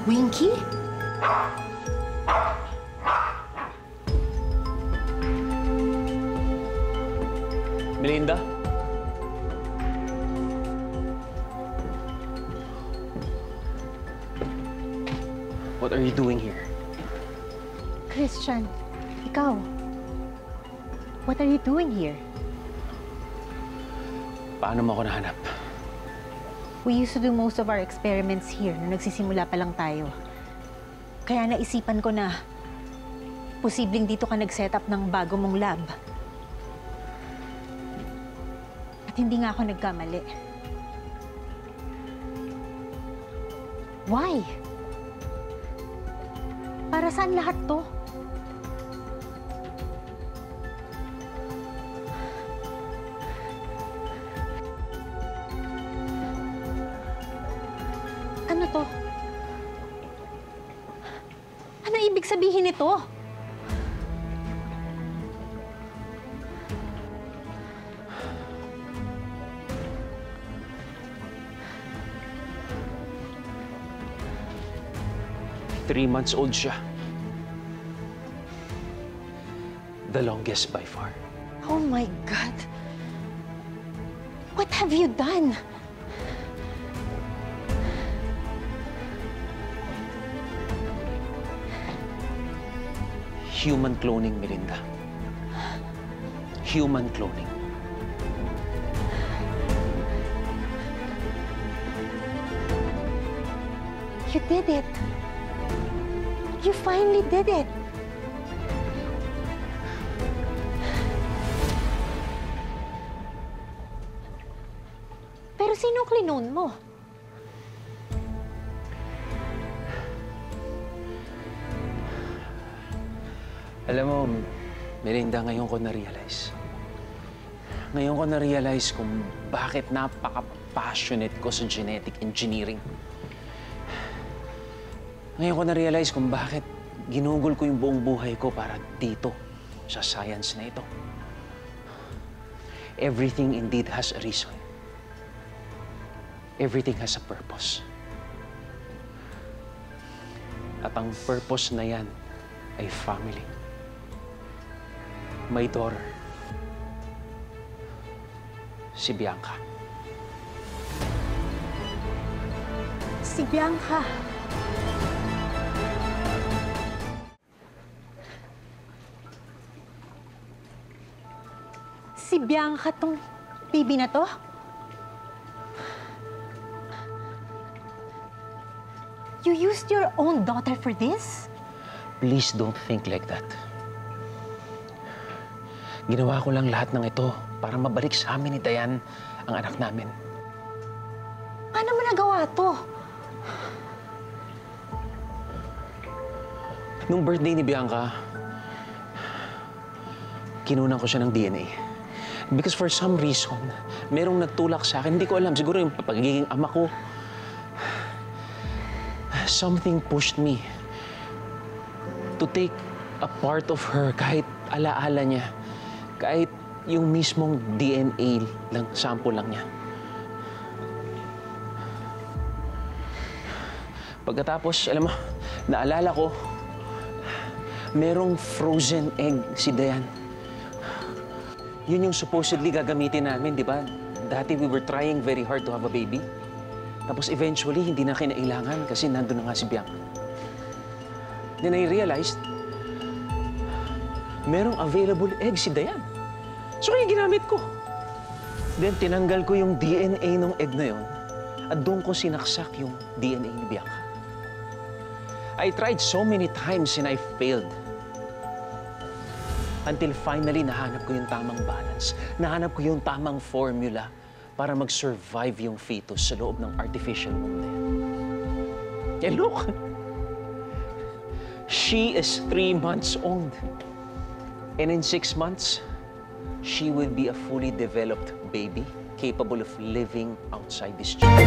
Winky? Melinda? What are you doing here? Christian, ikaw. What are you doing here? Paano mo ako nahanap? We used to do most of our experiments here nung nagsisimula pa lang tayo. Kaya naisipan ko na posibleng dito ka nag-set up ng bago mong lab. At hindi nga ako nagkamali. Why? Para saan lahat to? Ano to? Ano ibig sabihin nito? Three months old siya. The longest by far. Oh my God! What have you done? Human cloning, Melinda. Human cloning. You did it. You finally did it. Pero sinong klinone mo? Alam mo, Melinda, ngayon ko na-realize. Ngayon ko na-realize kung bakit napaka-passionate ko sa genetic engineering. Ngayon ko na-realize kung bakit ginugol ko yung buong buhay ko para dito, sa science na ito. Everything indeed has a reason. Everything has a purpose. At ang purpose na yan ay family. My daughter, si Bianca. Si Bianca. Si Bianca tong baby na to? You used your own daughter for this? Please don't think like that. Ginawa ko lang lahat ng ito para mabalik sa amin ni Dayan ang anak namin. Paano mo nagawa to? Nung birthday ni Bianca, kinunan ko siya ng DNA. Because for some reason, merong nagtulak sa akin. Hindi ko alam, siguro yung pagiging ama ko. Something pushed me to take a part of her, kahit alaala niya. Kahit yung mismong DNA lang, sample lang niya. Pagkatapos, alam mo, naalala ko, merong frozen egg si Dayan. Yun yung supposedly gagamitin namin, di ba? Dati we were trying very hard to have a baby. Tapos eventually, hindi na kinailangan kasi nandun na nga si Bianca. Then I realized, merong available egg si Dayan. So, kaya ginamit ko. Then, tinanggal ko yung DNA ng egg na yon at doon ko sinaksak yung DNA ni Bianca. I tried so many times and I failed. Until finally, nahanap ko yung tamang balance. Nahanap ko yung tamang formula para mag-survive yung fetus sa loob ng artificial womb na yan. And look! She is 3 months old. And in 6 months, she will be a fully developed baby capable of living outside this chamber.